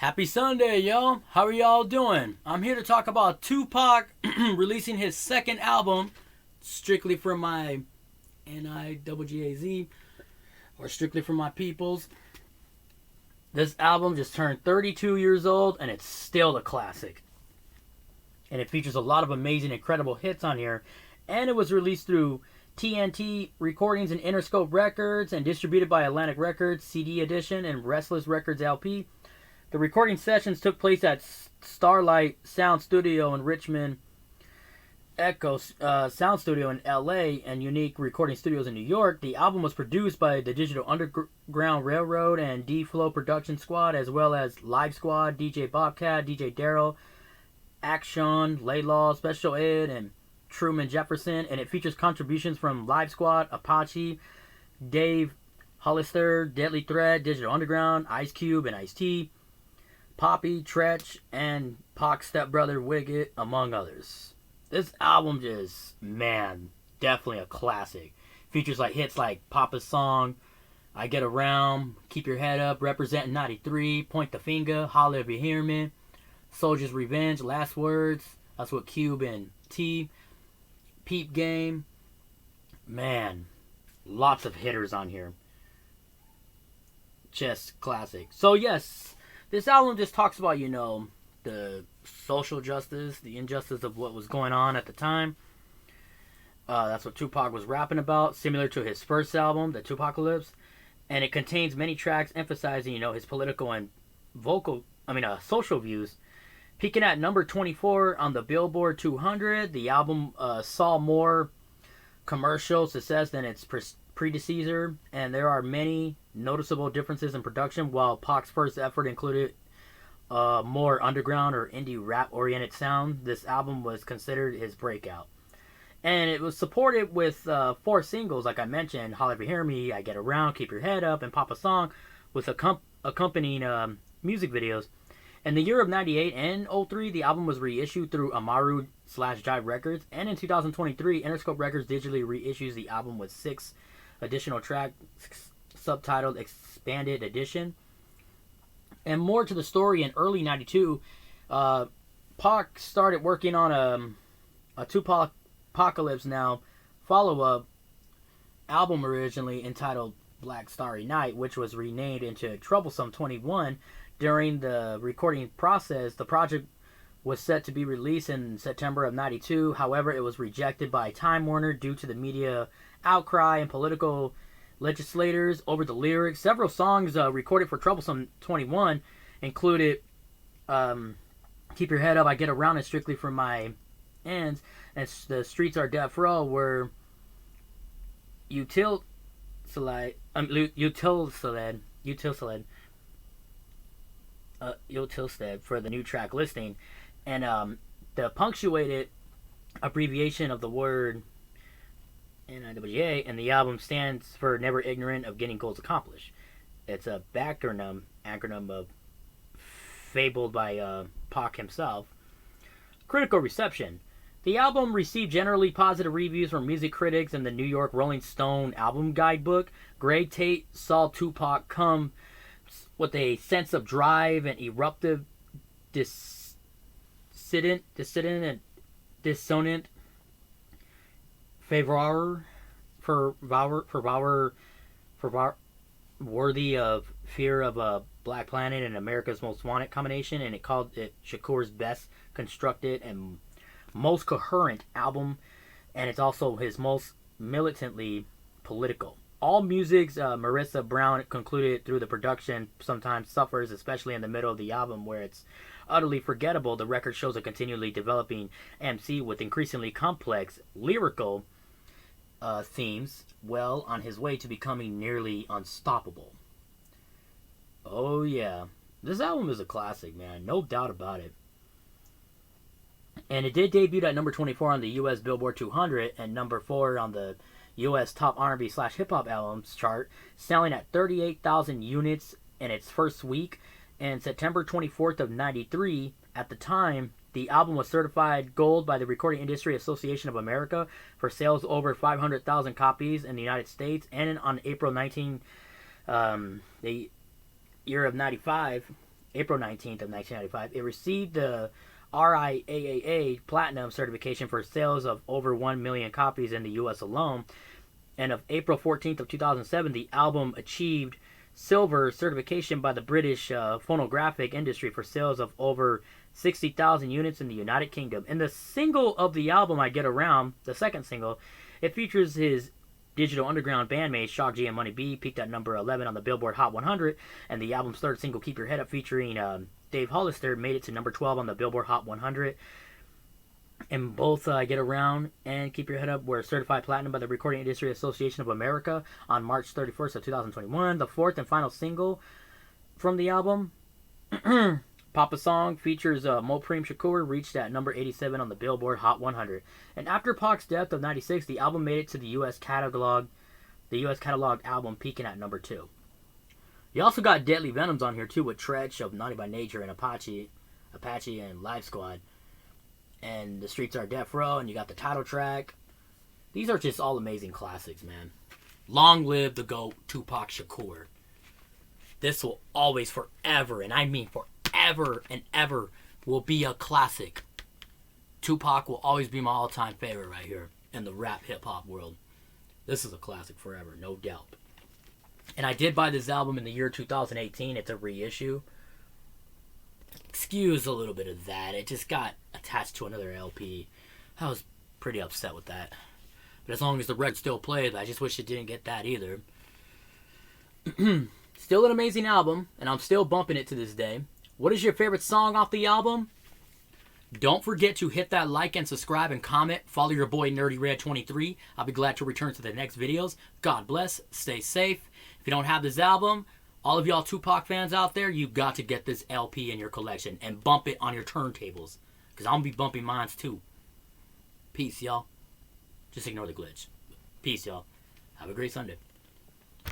Happy Sunday, yo! How are y'all doing? I'm here to talk about Tupac releasing his second album, strictly for my NIGGAZ, or strictly for my peoples. This album just turned 32 years old, and it's still a classic. And it features a lot of amazing, incredible hits on here. And it was released through TNT Recordings and Interscope Records, and distributed by Atlantic Records, CD edition, and Restless Records LP. The recording sessions took place at Starlight Sound Studio in Richmond, Echo Sound Studio in LA, and Unique Recording Studios in New York. The album was produced by the Digital Underground Railroad and D-Flow Production Squad, as well as Live Squad, DJ Bobcat, DJ Daryl, Akshun, Laylaw, Special Ed, and Truman Jefferson. And it features contributions from Live Squad, Apache, Dave, Hollister, Deadly Threat, Digital Underground, Ice Cube, and Ice-T, Poppi, Treach, and Pac's stepbrother Wycked, among others. This album just, man, definitely a classic. Features like hits like Papa's Song, I Get Around, Keep Your Head Up, Representin 93, Point the Finga, Holler if you hear me, Soldier's Revenge, Last Words, that's what Cube and T, Peep Game. Man, lots of hitters on here. Just classic. So yes, this album just talks about, the social justice, the injustice of what was going on at the time. That's what Tupac was rapping about, similar to his first album, The Tupacalypse. And it contains many tracks emphasizing, his political and social views. Peaking at number 24 on the Billboard 200, the album saw more commercial success than its predecessor, and there are many noticeable differences in production. While Pac's first effort included more underground or indie rap oriented sound, this album was considered his breakout. And it was supported with 4 singles, like I mentioned: Holler If You Hear Me, I Get Around, Keep Your Head Up, and Papa's Song, with accompanying music videos. In the year of 98 and 03, the album was reissued through Amaru/Jive Records, and in 2023, Interscope Records digitally reissues the album with 6 additional tracks, subtitled Expanded Edition. And more to the story, in early 92, Pac started working on a Tupacalypse Now follow-up album, originally entitled Black Starry Night, which was renamed into Troublesome 21. During the recording process, the project was set to be released in September of 92. However, it was rejected by Time Warner due to the media outcry and political legislators over the lyrics. Several songs recorded for Troublesome 21 included Keep Your Head Up, I Get Around, and Strictly for My Ends, and the Streetz R Death Row were utilized for the new track listing, and the punctuated abbreviation of the word NIGGA and the album stands for Never Ignorant of Getting Goals Accomplished. It's a acronym of fabled by Pac himself. Critical reception. The album received generally positive reviews from music critics and the New York Rolling Stone album guidebook. Greg Tate saw Tupac come with a sense of drive and eruptive, dissonant fervor worthy of Fear of a Black Planet and America's Most Wanted combination, and it called it Shakur's best constructed and most coherent album, and it's also his most militantly political. All music's Marissa Brown concluded through the production sometimes suffers, especially in the middle of the album where it's utterly forgettable. The record shows a continually developing MC with increasingly complex lyrical themes, well on his way to becoming nearly unstoppable. Oh yeah, this album is a classic, man, no doubt about it. And it did debut at number 24 on the US Billboard 200 and number 4 on the US Top R&B/Hip-Hop Albums chart, selling at 38,000 units in its first week. And September 24th of 93, at the time, the album was certified gold by the Recording Industry Association of America for sales over 500,000 copies in the United States. And on April 19, the year of 95, April 19th of 1995. It received the RIAA Platinum certification for sales of over 1 million copies in the U.S. alone. And of April 14th of 2007, the album achieved silver certification by the British phonographic industry for sales of over 60,000 units in the United Kingdom. And the single of the album, I Get Around, the second single, it features his Digital Underground bandmates Shock G and Money B, peaked at number 11 on the Billboard Hot 100, and the album's third single, Keep Your Head Up, featuring Dave Hollister, made it to number 12 on the Billboard Hot 100. And both Get Around and Keep Your Head Up were certified platinum by the Recording Industry Association of America on March 31st of 2021. The fourth and final single from the album, Papa Song, features Mopreme Shakur, reached at number 87 on the Billboard Hot 100. And after Pac's death of 96, the album made it to the U.S. catalog album, peaking at number 2. You also got Deadly Venomz on here too, with Treach of Naughty by Nature and Apache and Live Squad. And the Streetz R Death Row, and you got the title track. These are just all amazing classics, man. Long live the GOAT, Tupac Shakur. This will always, forever, and I mean forever and ever, will be a classic. Tupac will always be my all-time favorite right here in the rap hip-hop world. This is a classic forever, no doubt. And I did buy this album in the year 2018. It's a reissue. Excuse a little bit of that. It just got attached to another LP. I was pretty upset with that. But as long as the record still plays, I just wish it didn't get that either. Still an amazing album, and I'm still bumping it to this day. What is your favorite song off the album? Don't forget to hit that like and subscribe and comment. Follow your boy NerdyRed23. I'll be glad to return to the next videos. God bless. Stay safe. If you don't have this album, all of y'all Tupac fans out there, you got to get this LP in your collection and bump it on your turntables. Because I'm going to be bumping mine too. Peace, y'all. Just ignore the glitch. Peace, y'all. Have a great Sunday.